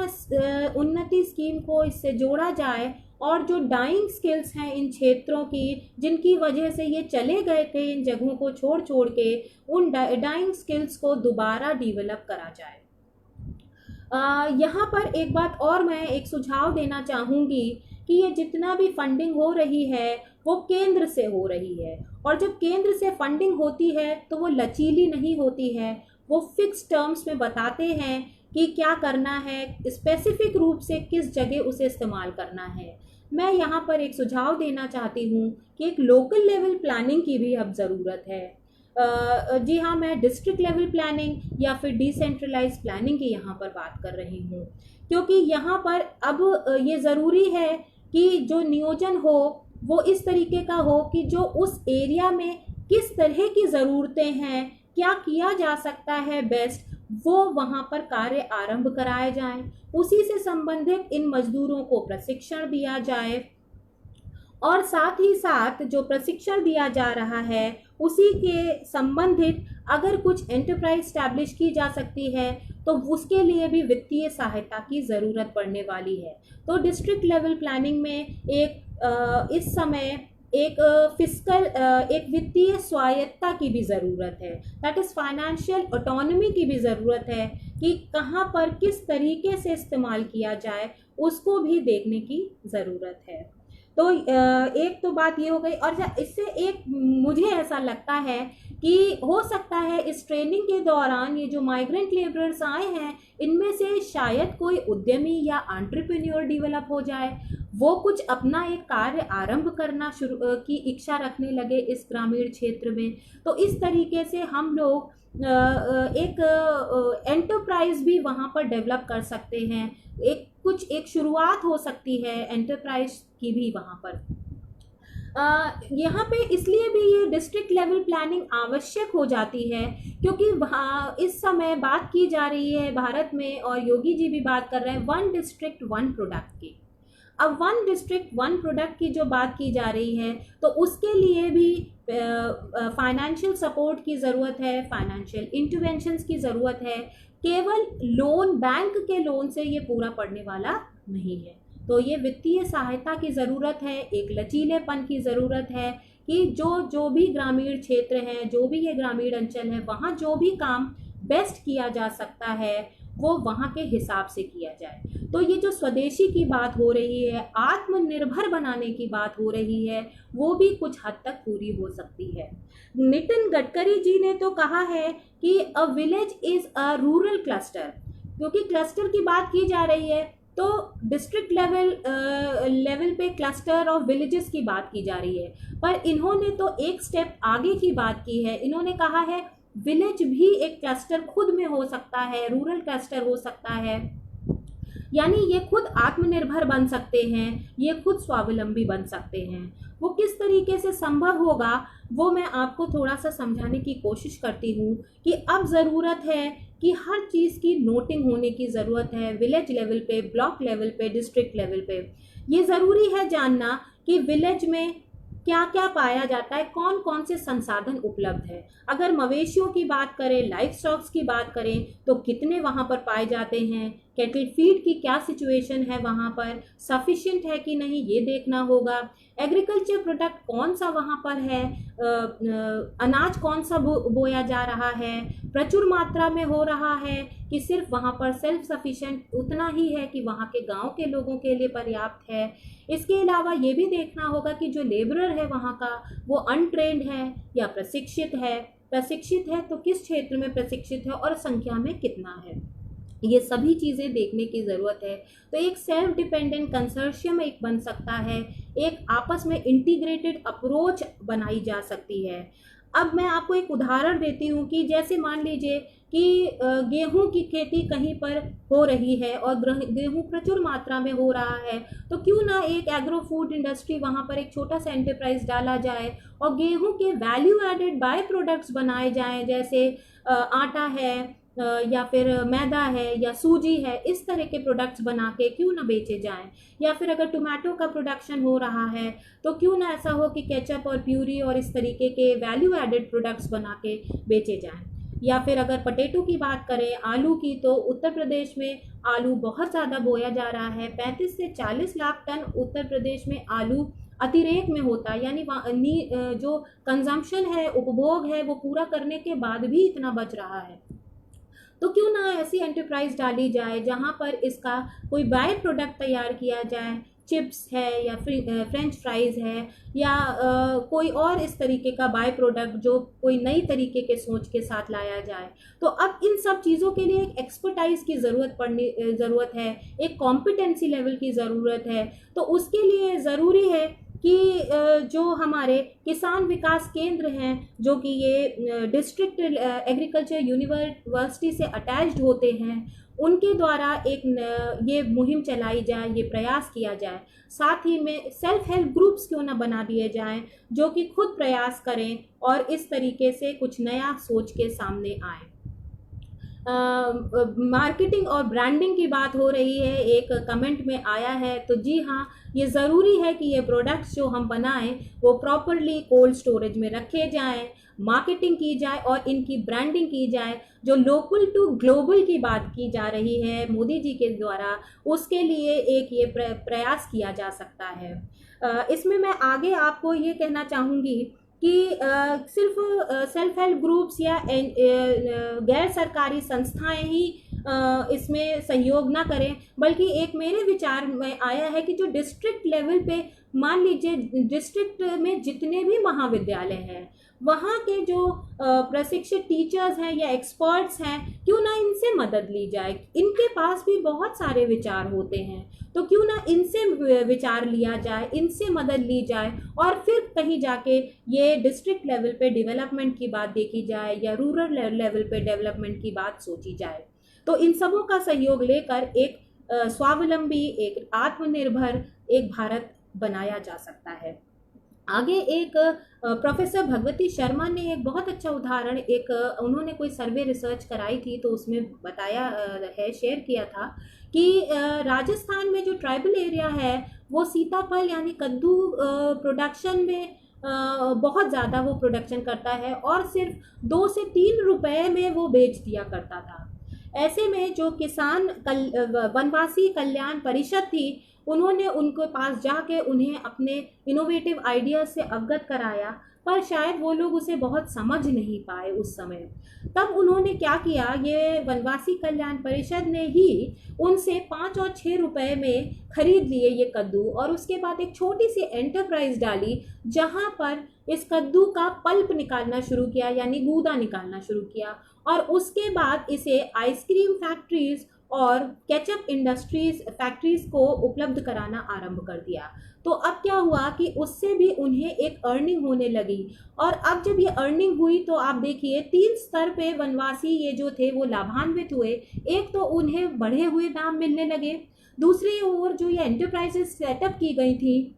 उन्नति स्कीम को इससे जोड़ा जाए और जो डाइंग स्किल्स हैं इन क्षेत्रों की, जिनकी वजह से ये चले गए थे इन जगहों को छोड़ छोड़ के, उन डाइंग स्किल्स को दोबारा डेवलप करा जाए। यहाँ पर एक बात और मैं एक सुझाव देना चाहूँगी कि ये जितना भी फंडिंग हो रही है वो केंद्र से हो रही है, और जब केंद्र से फंडिंग होती है तो वो लचीली नहीं होती है, वो फिक्स टर्म्स में बताते हैं कि क्या करना है, स्पेसिफिक रूप से किस जगह उसे इस्तेमाल करना है। मैं यहाँ पर एक सुझाव देना चाहती हूँ कि एक लोकल लेवल प्लानिंग की भी अब ज़रूरत है। जी हाँ, मैं डिस्ट्रिक्ट लेवल प्लानिंग या फिर डिसेंट्रलाइज प्लानिंग की यहाँ पर बात कर रही हूँ, क्योंकि यहाँ पर अब ये ज़रूरी है कि जो नियोजन हो वो इस तरीके का हो कि जो उस एरिया में किस तरह की ज़रूरतें हैं, क्या किया जा सकता है बेस्ट, वो वहाँ पर कार्य आरंभ कराए जाएं। उसी से संबंधित इन मजदूरों को प्रशिक्षण दिया जाए, और साथ ही साथ जो प्रशिक्षण दिया जा रहा है उसी के संबंधित अगर कुछ एंटरप्राइज स्टैब्लिश की जा सकती है तो उसके लिए भी वित्तीय सहायता की ज़रूरत पड़ने वाली है। तो डिस्ट्रिक्ट लेवल प्लानिंग में इस समय एक एक वित्तीय स्वायत्ता की भी ज़रूरत है, दैट इज़ फाइनेंशियल ऑटोनॉमी की भी ज़रूरत है कि कहाँ पर किस तरीके से इस्तेमाल किया जाए, उसको भी देखने की ज़रूरत है। तो एक तो बात ये हो गई, और इससे एक मुझे ऐसा लगता है कि हो सकता है इस ट्रेनिंग के दौरान ये जो माइग्रेंट लेबरर्स आए हैं इनमें से शायद कोई उद्यमी या एंटरप्रेन्योर डेवलप हो जाए, वो कुछ अपना एक कार्य आरंभ करना शुरू की इच्छा रखने लगे इस ग्रामीण क्षेत्र में। तो इस तरीके से हम लोग एक एंटरप्राइज भी वहाँ पर डेवलप कर सकते हैं, एक शुरुआत हो सकती है एंटरप्राइज की भी वहाँ पर। यहाँ पे इसलिए भी ये डिस्ट्रिक्ट लेवल प्लानिंग आवश्यक हो जाती है क्योंकि इस समय बात की जा रही है भारत में, और योगी जी भी बात कर रहे हैं 1 डिस्ट्रिक्ट 1 प्रोडक्ट की। अब 1 डिस्ट्रिक्ट 1 प्रोडक्ट की जो बात की जा रही है तो उसके लिए भी फाइनेंशियल सपोर्ट की ज़रूरत है, फाइनेंशियल इंटरवेंशंस की ज़रूरत है। केवल लोन, बैंक के लोन से ये पूरा पड़ने वाला नहीं है। तो ये वित्तीय सहायता की ज़रूरत है, एक लचीलेपन की ज़रूरत है कि जो भी ग्रामीण क्षेत्र हैं, जो भी ये ग्रामीण अंचल है, वहाँ जो भी काम बेस्ट किया जा सकता है वो वहाँ के हिसाब से किया जाए। तो ये जो स्वदेशी की बात हो रही है, आत्मनिर्भर बनाने की बात हो रही है, वो भी कुछ हद तक पूरी हो सकती है। नितिन गडकरी जी ने तो कहा है कि a village is a rural cluster, क्योंकि क्लस्टर की बात की जा रही है तो डिस्ट्रिक्ट लेवल पे क्लस्टर ऑफ विलेजेस की बात की जा रही है, पर इन्होंने तो एक स्टेप आगे की बात की है। इन्होंने कहा है विलेज भी एक क्लस्टर खुद में हो सकता है, रूरल क्लस्टर हो सकता है, यानी ये खुद आत्मनिर्भर बन सकते हैं, ये खुद स्वावलंबी बन सकते हैं। वो किस तरीके से संभव होगा वो मैं आपको थोड़ा सा समझाने की कोशिश करती हूँ कि अब ज़रूरत है कि हर चीज़ की नोटिंग होने की ज़रूरत है, विलेज लेवल पे, ब्लॉक लेवल पे, डिस्ट्रिक्ट लेवल पे। ये ज़रूरी है जानना कि विलेज में क्या क्या पाया जाता है, कौन कौन से संसाधन उपलब्ध है। अगर मवेशियों की बात करें, लाइफ स्टॉक्स की बात करें तो कितने वहाँ पर पाए जाते हैं, कैटल फीड की क्या सिचुएशन है, वहाँ पर सफिशिएंट है कि नहीं ये देखना होगा। एग्रीकल्चर प्रोडक्ट कौन सा वहाँ पर है, अनाज कौन सा बोया जा रहा है, प्रचुर मात्रा में हो रहा है कि सिर्फ वहाँ पर सेल्फ सफिशिएंट उतना ही है कि वहाँ के गांव के लोगों के लिए पर्याप्त है। इसके अलावा ये भी देखना होगा कि जो लेबरर है वहाँ का वो अनट्रेंड है या प्रशिक्षित है, प्रशिक्षित है तो किस क्षेत्र में प्रशिक्षित है और संख्या में कितना है, ये सभी चीज़ें देखने की ज़रूरत है। तो एक सेल्फ डिपेंडेंट कंसोर्शियम एक बन सकता है एक आपस में इंटीग्रेटेड अप्रोच बनाई जा सकती है। अब मैं आपको एक उदाहरण देती हूँ कि जैसे मान लीजिए कि गेहूं की खेती कहीं पर हो रही है और गेहूं प्रचुर मात्रा में हो रहा है, तो क्यों ना एक एग्रो फूड इंडस्ट्री वहां पर एक छोटा सा एंटरप्राइज डाला जाए और गेहूं के वैल्यू एडेड बाय प्रोडक्ट्स बनाए जाएं, जैसे आटा है, या फिर मैदा है या सूजी है, इस तरह के प्रोडक्ट्स बना के क्यों ना बेचे जाएं। या फिर अगर टोमेटो का प्रोडक्शन हो रहा है तो क्यों ना ऐसा हो कि केचप और प्यूरी और इस तरीके के वैल्यू एडेड प्रोडक्ट्स बना के बेचे जाएं। या फिर अगर पोटैटो की बात करें, आलू की, तो उत्तर प्रदेश में आलू बहुत ज़्यादा बोया जा रहा है। 35 से 40 लाख टन उत्तर प्रदेश में आलू अतिरेक में होता है, यानी जो कंजम्पशन है, उपभोग है, वो पूरा करने के बाद भी इतना बच रहा है। तो क्यों ना ऐसी एंटरप्राइज डाली जाए जहां पर इसका कोई बाय प्रोडक्ट तैयार किया जाए, चिप्स है या फ्रेंच फ्राइज है या कोई और इस तरीके का बाय प्रोडक्ट जो कोई नई तरीके के सोच के साथ लाया जाए। तो अब इन सब चीज़ों के लिए एक एक्सपर्टाइज की ज़रूरत है, एक कॉम्पिटेंसी लेवल की ज़रूरत है। तो उसके लिए ज़रूरी है कि जो हमारे किसान विकास केंद्र हैं, जो कि ये डिस्ट्रिक्ट एग्रीकल्चर यूनिवर्सिटी से अटैच्ड होते हैं, उनके द्वारा ये मुहिम चलाई जाए, ये प्रयास किया जाए। साथ ही में सेल्फ हेल्प ग्रुप्स क्यों ना बना दिए जाएं, जो कि खुद प्रयास करें और इस तरीके से कुछ नया सोच के सामने आए। मार्केटिंग और ब्रांडिंग की बात हो रही है, एक कमेंट में आया है, तो जी हाँ, ये ज़रूरी है कि ये प्रोडक्ट्स जो हम बनाएं वो प्रॉपरली कोल्ड स्टोरेज में रखे जाएं, मार्केटिंग की जाए और इनकी ब्रांडिंग की जाए। जो लोकल टू ग्लोबल की बात की जा रही है मोदी जी के द्वारा, उसके लिए एक ये प्रयास किया जा सकता है। इसमें मैं आगे आपको ये कहना चाहूँगी कि सिर्फ सेल्फ हेल्प ग्रुप्स या गैर सरकारी संस्थाएं ही इसमें सहयोग ना करें, बल्कि एक मेरे विचार में आया है कि जो डिस्ट्रिक्ट लेवल पे, मान लीजिए डिस्ट्रिक्ट में जितने भी महाविद्यालय हैं, वहाँ के जो प्रशिक्षित टीचर्स हैं या एक्सपर्ट्स हैं, क्यों ना इनसे मदद ली जाए। इनके पास भी बहुत सारे विचार होते हैं, तो क्यों ना इनसे विचार लिया जाए, इनसे मदद ली जाए और फिर कहीं जाके ये डिस्ट्रिक्ट लेवल पे डेवलपमेंट की बात देखी जाए या रूरल लेवल पे डेवलपमेंट की बात सोची जाए। तो इन सबों का सहयोग लेकर एक स्वावलंबी, एक आत्मनिर्भर एक भारत बनाया जा सकता है। आगे एक प्रोफेसर भगवती शर्मा ने एक बहुत अच्छा उदाहरण, उन्होंने कोई सर्वे रिसर्च कराई थी, तो उसमें बताया है, शेयर किया था कि राजस्थान में जो ट्राइबल एरिया है वो सीताफल यानी कद्दू प्रोडक्शन में बहुत ज़्यादा वो प्रोडक्शन करता है और सिर्फ 2 से 3 रुपए में वो बेच दिया करता था। ऐसे में जो किसान वनवासी कल्याण परिषद थी, उन्होंने उनके पास जाके उन्हें अपने इनोवेटिव आइडियाज से अवगत कराया, पर शायद वो लोग उसे बहुत समझ नहीं पाए उस समय। तब उन्होंने क्या किया, ये वनवासी कल्याण परिषद ने ही उनसे 5 और 6 रुपए में खरीद लिए ये कद्दू और उसके बाद एक छोटी सी एंटरप्राइज डाली जहां पर इस कद्दू का पल्प निकालना शुरू किया, यानी गूदा निकालना शुरू किया, और उसके बाद इसे आइसक्रीम फैक्ट्रीज और केचप इंडस्ट्रीज फैक्ट्रीज को उपलब्ध कराना आरंभ कर दिया। तो अब क्या हुआ कि उससे भी उन्हें एक अर्निंग होने लगी, और अब जब ये अर्निंग हुई तो आप देखिए 3 स्तर पे वनवासी ये जो थे वो लाभान्वित हुए। एक तो उन्हें बढ़े हुए दाम मिलने लगे, दूसरी ओर जो ये एंटरप्राइजेस सेटअप की गई थी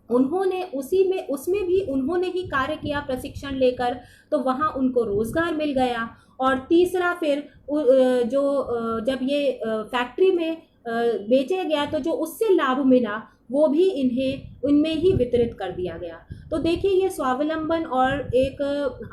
उन्होंने उसमें भी उन्होंने ही कार्य किया प्रशिक्षण लेकर, तो वहाँ उनको रोजगार मिल गया। और तीसरा फिर जब ये फैक्ट्री में बेचे गया तो जो उससे लाभ मिला वो भी उनमें ही वितरित कर दिया गया। तो देखिए ये स्वावलंबन और एक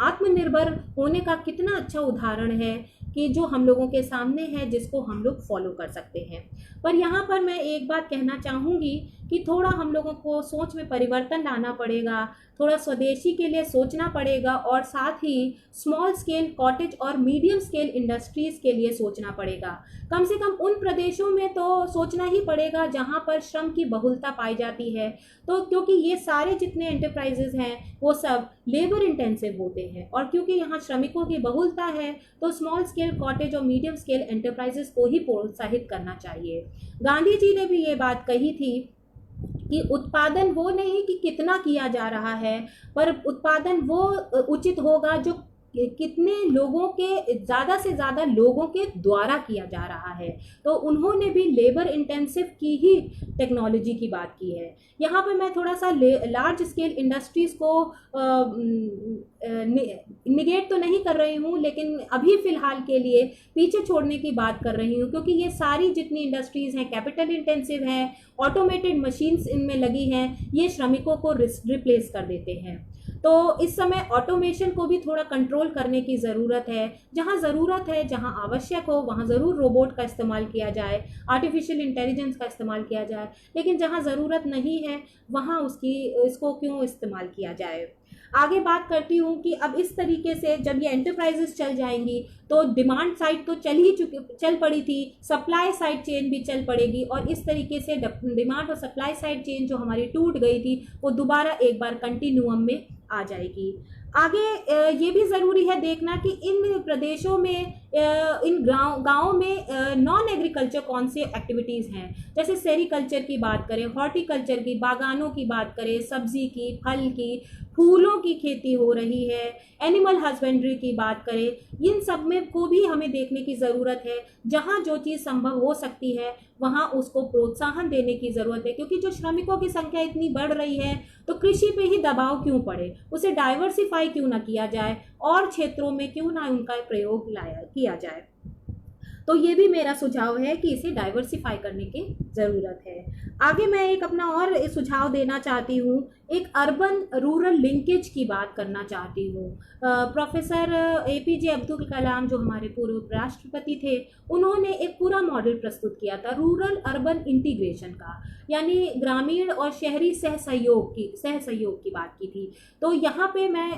आत्मनिर्भर होने का कितना अच्छा उदाहरण है कि जो हम लोगों के सामने है, जिसको हम लोग फॉलो कर सकते हैं। पर यहाँ पर मैं एक बात कहना चाहूँगी कि थोड़ा हम लोगों को सोच में परिवर्तन लाना पड़ेगा, थोड़ा स्वदेशी के लिए सोचना पड़ेगा और साथ ही स्मॉल स्केल कॉटेज और मीडियम स्केल इंडस्ट्रीज के लिए सोचना पड़ेगा। कम से कम उन प्रदेशों में तो सोचना ही पड़ेगा जहाँ पर श्रम की बहुलता पाई जाती है, तो क्योंकि ये सारे जितने एंटरप्राइजेज हैं वो सब लेबर इंटेंसिव होते हैं, और क्योंकि यहाँ श्रमिकों की बहुलता है तो स्मॉल स्केल कॉटेज और मीडियम स्केल एंटरप्राइजेस को ही प्रोत्साहित करना चाहिए। गांधी जी ने भी ये बात कही थी कि उत्पादन वो नहीं कि कितना किया जा रहा है, पर उत्पादन वो उचित होगा जो कितने लोगों के, ज़्यादा से ज़्यादा लोगों के द्वारा किया जा रहा है। तो उन्होंने भी लेबर इंटेंसिव की ही टेक्नोलॉजी की बात की है। यहाँ पे मैं थोड़ा सा लार्ज स्केल इंडस्ट्रीज़ को निगेट तो नहीं कर रही हूँ, लेकिन अभी फ़िलहाल के लिए पीछे छोड़ने की बात कर रही हूँ, क्योंकि ये सारी जितनी इंडस्ट्रीज़ हैं कैपिटल इंटेंसिव हैं, ऑटोमेटेड मशीन्स इनमें लगी हैं, ये श्रमिकों को रिप्लेस कर देते हैं। तो इस समय ऑटोमेशन को भी थोड़ा कंट्रोल करने की ज़रूरत है। जहाँ ज़रूरत है, जहाँ आवश्यक हो, वहाँ ज़रूर रोबोट का इस्तेमाल किया जाए, आर्टिफिशियल इंटेलिजेंस का इस्तेमाल किया जाए, लेकिन जहाँ ज़रूरत नहीं है वहाँ इसको क्यों इस्तेमाल किया जाए। आगे बात करती हूँ कि अब इस तरीके से जब ये एंटरप्राइजेस चल जाएंगी तो डिमांड साइड तो चल पड़ी थी, सप्लाई साइड चेन भी चल पड़ेगी, और इस तरीके से डिमांड और सप्लाई साइड चेन जो हमारी टूट गई थी वो दोबारा एक बार कंटिन्यूम में आ जाएगी। आगे ये भी ज़रूरी है देखना कि इन प्रदेशों में, इन गाँव में नॉन एग्रीकल्चर कौन से एक्टिविटीज़ हैं। जैसे सेरीकल्चर की बात करें, हॉर्टिकल्चर की, बागानों की बात करें, सब्जी की, फल की, फूलों की खेती हो रही है, एनिमल हस्बेंड्री की बात करें, इन सब में को भी हमें देखने की ज़रूरत है। जहाँ जो चीज़ संभव हो सकती है वहाँ उसको प्रोत्साहन देने की ज़रूरत है, क्योंकि जो श्रमिकों की संख्या इतनी बढ़ रही है तो कृषि पे ही दबाव क्यों पड़े, उसे डाइवर्सिफाई क्यों ना किया जाए और क्षेत्रों में क्यों ना उनका प्रयोग किया जाए। तो ये भी मेरा सुझाव है कि इसे डाइवर्सिफाई करने की ज़रूरत है। आगे मैं एक अपना और सुझाव देना चाहती हूँ, एक अर्बन रूरल लिंकेज की बात करना चाहती हूँ। प्रोफेसर APJ अब्दुल कलाम जो हमारे पूर्व राष्ट्रपति थे, उन्होंने एक पूरा मॉडल प्रस्तुत किया था रूरल अर्बन इंटीग्रेशन का, यानी ग्रामीण और शहरी सहसहयोग की बात की थी। तो यहाँ पे मैं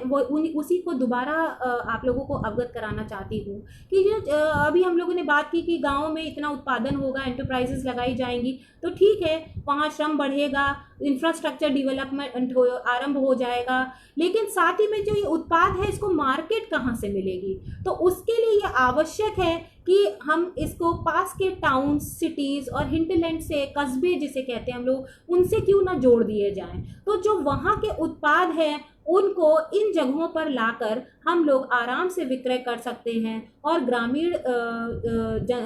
उसी को दोबारा आप लोगों को अवगत कराना चाहती हूँ कि जो अभी हम लोगों ने बात की कि गाँव में इतना उत्पादन होगा, एंटरप्राइजेस लगाई जाएंगी, तो ठीक है, वहाँ श्रम बढ़ेगा, इंफ्रास्ट्रक्चर डेवलपमेंट आरंभ हो जाएगा, लेकिन साथ ही में जो ये उत्पाद है इसको मार्केट कहाँ से मिलेगी। तो उसके लिए ये आवश्यक है कि हम इसको पास के टाउन, सिटीज़ और हिंटलैंड से, कस्बे जिसे कहते हैं हम लोग, उनसे क्यों ना जोड़ दिए जाएं। तो जो वहाँ के उत्पाद हैं उनको इन जगहों पर लाकर हम लोग आराम से विक्रय कर सकते हैं और ग्रामीण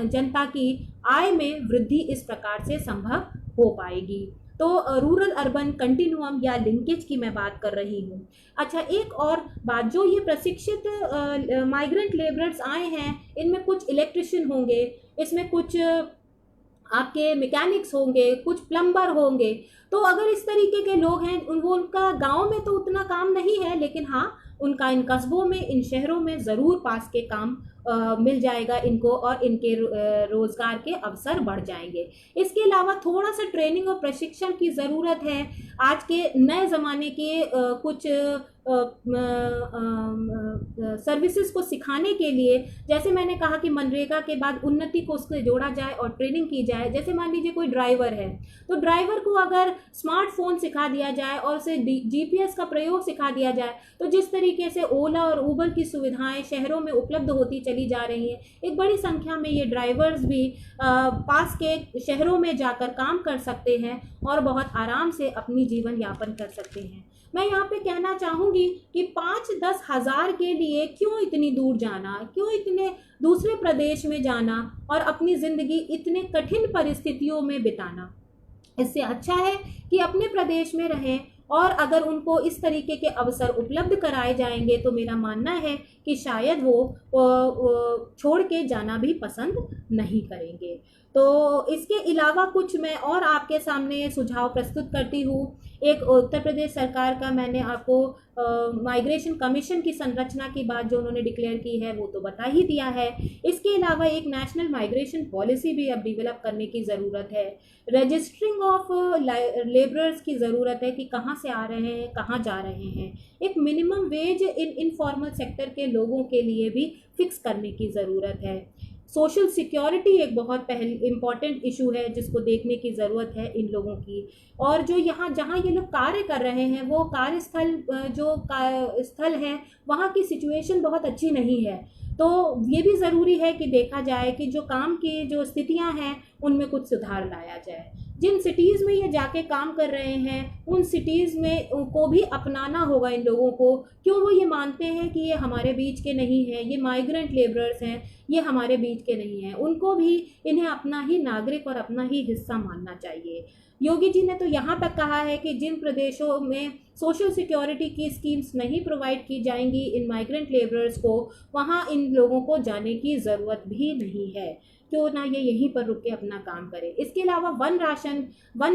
जनता की आय में वृद्धि इस प्रकार से संभव हो पाएगी। तो रूरल अर्बन कंटिन्यूम या लिंकेज की मैं बात कर रही हूँ। अच्छा, एक और बात, जो ये प्रशिक्षित माइग्रेंट लेबरर्स आए हैं, इनमें कुछ इलेक्ट्रिशियन होंगे, इसमें कुछ आपके मैकेनिक्स होंगे, कुछ प्लम्बर होंगे। तो अगर इस तरीके के लोग हैं, उनका गांव में तो उतना काम नहीं है, लेकिन हाँ, उनका इन कस्बों में, इन शहरों में ज़रूर पास के काम मिल जाएगा इनको, और इनके रोज़गार के अवसर बढ़ जाएंगे। इसके अलावा थोड़ा सा ट्रेनिंग और प्रशिक्षण की ज़रूरत है। आज के नए ज़माने के कुछ सर्विसेज को सिखाने के लिए, जैसे मैंने कहा कि मनरेगा के बाद उन्नति को उससे जोड़ा जाए और ट्रेनिंग की जाए। जैसे मान लीजिए कोई ड्राइवर है, तो ड्राइवर को अगर स्मार्टफोन सिखा दिया जाए और उसे GPS का प्रयोग सिखा दिया जाए, तो जिस तरीके से ओला और उबर की सुविधाएं शहरों में उपलब्ध होती चली जा रही हैं, एक बड़ी संख्या में ये ड्राइवर्स भी पास के शहरों में जाकर काम कर सकते हैं और बहुत आराम से अपनी जीवन यापन कर सकते हैं। मैं यहाँ पे कहना चाहूँगी कि 5-10 हज़ार के लिए क्यों इतनी दूर जाना, क्यों इतने दूसरे प्रदेश में जाना और अपनी ज़िंदगी इतने कठिन परिस्थितियों में बिताना। इससे अच्छा है कि अपने प्रदेश में रहें, और अगर उनको इस तरीके के अवसर उपलब्ध कराए जाएंगे तो मेरा मानना है कि शायद वो छोड़ के जाना भी पसंद नहीं करेंगे। तो इसके अलावा कुछ मैं और आपके सामने सुझाव प्रस्तुत करती हूँ। एक उत्तर प्रदेश सरकार का मैंने आपको माइग्रेशन कमीशन की संरचना की बात जो उन्होंने डिक्लेयर की है वो तो बता ही दिया है। इसके अलावा एक नेशनल माइग्रेशन पॉलिसी भी अब डेवलप करने की ज़रूरत है। रजिस्टरिंग ऑफ लेबरर्स की ज़रूरत है कि कहाँ से आ रहे हैं, कहाँ जा रहे हैं। एक मिनिमम वेज इनफॉर्मल सेक्टर के लोगों के लिए भी फिक्स करने की ज़रूरत है। सोशल सिक्योरिटी एक बहुत इम्पॉर्टेंट इशू है जिसको देखने की ज़रूरत है इन लोगों की। और जो जहाँ ये लोग कार्य कर रहे हैं वो कार्यस्थल स्थल है, वहाँ की सिचुएशन बहुत अच्छी नहीं है। तो ये भी ज़रूरी है कि देखा जाए कि जो काम की जो स्थितियाँ हैं उनमें कुछ सुधार लाया जाए। जिन सिटीज़ में ये जाके काम कर रहे हैं उन सिटीज़ में को भी अपनाना होगा इन लोगों को। क्यों वो ये मानते हैं कि ये हमारे बीच के नहीं हैं, ये माइग्रेंट लेबरर्स हैं, ये हमारे बीच के नहीं हैं, उनको भी इन्हें अपना ही नागरिक और अपना ही हिस्सा मानना चाहिए। योगी जी ने तो यहाँ तक कहा है कि जिन प्रदेशों में सोशल सिक्योरिटी की स्कीम्स नहीं प्रोवाइड की जाएंगी इन माइग्रेंट लेबरर्स को, वहाँ इन लोगों को जाने की ज़रूरत भी नहीं है, क्यों ना ये यहीं पर रुक के अपना काम करें। इसके अलावा one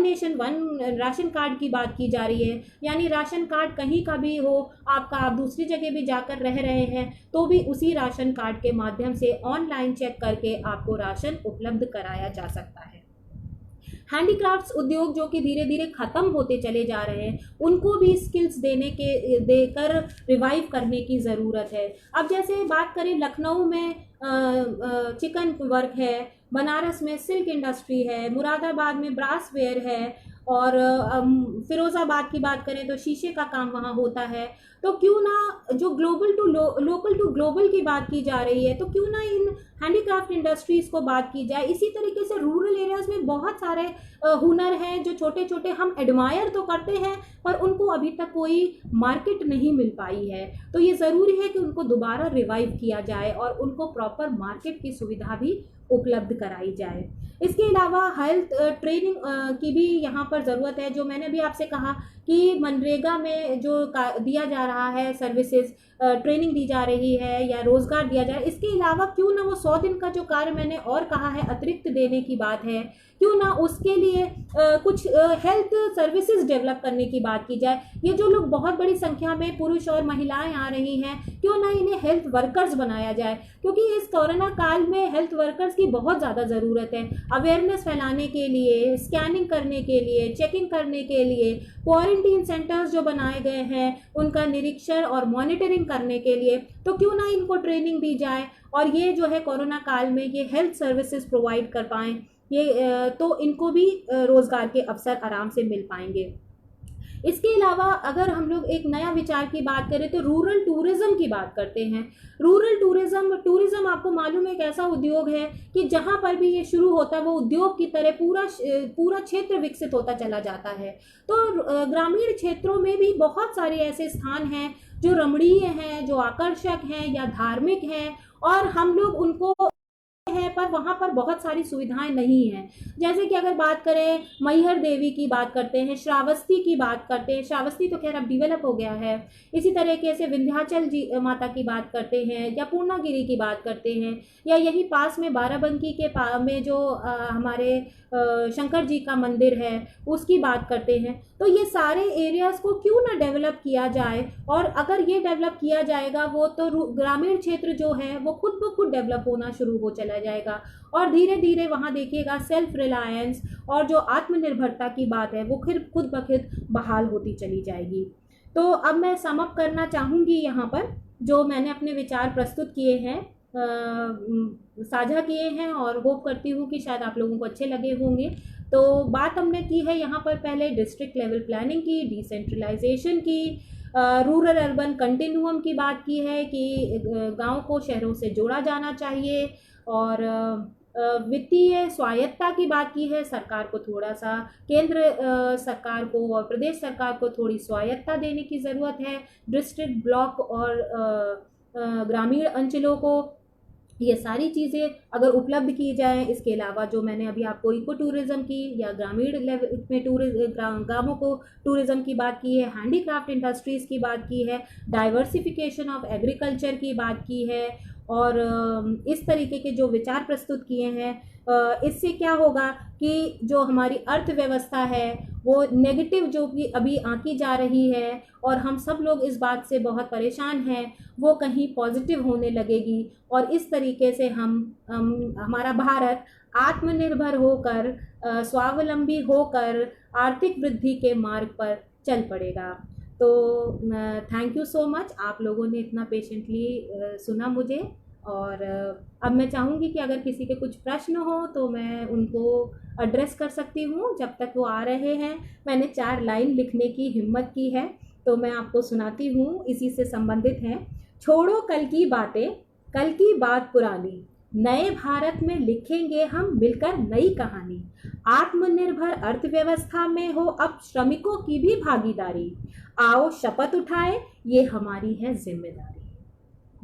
nation one ration card की बात की जा रही है, यानी राशन कार्ड कहीं का भी हो आपका, आप दूसरी जगह भी जाकर रह रहे हैं तो भी उसी राशन कार्ड के माध्यम से ऑनलाइन चेक करके आपको राशन उपलब्ध कराया जा सकता है। हैंडीक्राफ्ट्स उद्योग जो कि धीरे धीरे खत्म होते चले जा रहे हैं, उनको भी स्किल्स देकर रिवाइव करने की ज़रूरत है। अब जैसे बात करें, लखनऊ में चिकन वर्क है, बनारस में सिल्क इंडस्ट्री है, मुरादाबाद में ब्रास वेयर है, और फिरोज़ाबाद की बात करें तो शीशे का काम वहाँ होता है। तो क्यों ना जो लोकल टू ग्लोबल की बात की जा रही है, तो क्यों ना इन हैंडीक्राफ्ट इंडस्ट्रीज़ को बात की जाए। इसी तरीके से रूरल एरियाज़ में बहुत सारे हुनर हैं जो छोटे छोटे हम एडमायर तो करते हैं, पर उनको अभी तक कोई मार्केट नहीं मिल पाई है। तो ये ज़रूरी है कि उनको दोबारा रिवाइव किया जाए और उनको प्रॉपर मार्केट की सुविधा भी उपलब्ध कराई जाए। इसके अलावा हेल्थ ट्रेनिंग की भी यहाँ पर ज़रूरत है। जो मैंने भी आपसे कहा कि मनरेगा में जो दिया जा रहा है सर्विसेज, ट्रेनिंग दी जा रही है या रोज़गार दिया जा रहा है, इसके अलावा क्यों ना वो 100 दिन का जो कार्य मैंने और कहा है अतिरिक्त देने की बात है, क्यों ना उसके लिए कुछ हेल्थ सर्विसेज डेवलप करने की बात की जाए। ये जो लोग बहुत बड़ी संख्या में पुरुष और महिलाएं आ रही हैं, क्यों ना इन्हें हेल्थ वर्कर्स बनाया जाए, क्योंकि इस कोरोना काल में हेल्थ वर्कर्स की बहुत ज़्यादा ज़रूरत है। अवेयरनेस फैलाने के लिए, स्कैनिंग करने के लिए, चेकिंग करने के लिए, क्वारंटीन सेंटर्स जो बनाए गए हैं उनका निरीक्षण और मॉनिटरिंग करने के लिए, तो क्यों ना इनको ट्रेनिंग दी जाए और ये जो है कोरोना काल में ये हेल्थ सर्विसेज प्रोवाइड कर पाएँ, ये तो इनको भी रोज़गार के अवसर आराम से मिल पाएंगे। इसके अलावा अगर हम लोग एक नया विचार की बात करें तो रूरल टूरिज्म की बात करते हैं। रूरल टूरिज्म आपको मालूम है एक ऐसा उद्योग है कि जहाँ पर भी ये शुरू होता है वो उद्योग की तरह पूरा क्षेत्र विकसित होता चला जाता है। तो ग्रामीण क्षेत्रों में भी बहुत सारे ऐसे स्थान हैं जो रमणीय हैं, जो आकर्षक हैं या धार्मिक हैं, और हम लोग उनको है पर वहाँ पर बहुत सारी सुविधाएं नहीं हैं। जैसे कि अगर बात करें मैहर देवी की बात करते हैं, श्रावस्ती की बात करते हैं, श्रावस्ती तो खैर अब डेवलप हो गया है। इसी तरीके से विंध्याचल जी माता की बात करते हैं या पूर्णागिरी की बात करते हैं, या यही पास में बाराबंकी के में जो हमारे शंकर जी का मंदिर है उसकी बात करते हैं। तो ये सारे एरियाज़ को क्यों ना डेवलप किया जाए, और अगर ये डेवलप किया जाएगा वो तो ग्रामीण क्षेत्र जो है वो खुद ब खुद डेवलप होना शुरू हो चला जाएगा, और धीरे धीरे वहाँ देखिएगा सेल्फ रिलायंस और जो आत्मनिर्भरता की बात है वो फिर खुद ब खुद बहाल होती चली जाएगी। तो अब मैं सम अप करना चाहूँगी यहाँ पर, जो मैंने अपने विचार प्रस्तुत किए हैं, साझा किए हैं, और होप करती हूँ कि शायद आप लोगों को अच्छे लगे होंगे। तो बात हमने की है यहाँ पर पहले डिस्ट्रिक्ट लेवल प्लानिंग की, डिसेंट्रलाइजेशन की, रूरल अर्बन कंटिन्यूम की बात की है कि गांव को शहरों से जोड़ा जाना चाहिए, और वित्तीय स्वायत्ता की बात की है, सरकार को थोड़ा सा केंद्र सरकार को और प्रदेश सरकार को थोड़ी स्वायत्ता देने की ज़रूरत है, डिस्ट्रिक्ट ब्लॉक और ग्रामीण अंचलों को ये सारी चीज़ें अगर उपलब्ध की जाए। इसके अलावा जो मैंने अभी आपको इको टूरिज़्म की या ग्रामीण लेवल में गांवों को टूरिज़्म की बात की है, हैंडीक्राफ्ट इंडस्ट्रीज़ की बात की है, डाइवर्सिफिकेशन ऑफ एग्रीकल्चर की बात की है, और इस तरीके के जो विचार प्रस्तुत किए हैं, इससे क्या होगा कि जो हमारी अर्थव्यवस्था है वो नेगेटिव जो कि अभी आंकी जा रही है और हम सब लोग इस बात से बहुत परेशान हैं, वो कहीं पॉजिटिव होने लगेगी, और इस तरीके से हम हमारा भारत आत्मनिर्भर होकर, स्वावलंबी होकर आर्थिक वृद्धि के मार्ग पर चल पड़ेगा। तो थैंक यू सो मच, आप लोगों ने इतना पेशेंटली सुना मुझे, और अब मैं चाहूँगी कि अगर किसी के कुछ प्रश्न हो तो मैं उनको एड्रेस कर सकती हूँ। जब तक वो आ रहे हैं, मैंने 4 लाइन लिखने की हिम्मत की है, तो मैं आपको सुनाती हूँ, इसी से संबंधित हैं। छोड़ो कल की बातें, कल की बात पुरानी, नए भारत में लिखेंगे हम मिलकर नई कहानी। आत्मनिर्भर अर्थव्यवस्था में हो अब श्रमिकों की भी भागीदारी। आओ शपथ उठाए, ये हमारी है जिम्मेदारी।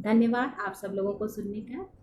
धन्यवाद आप सब लोगों को सुनने का।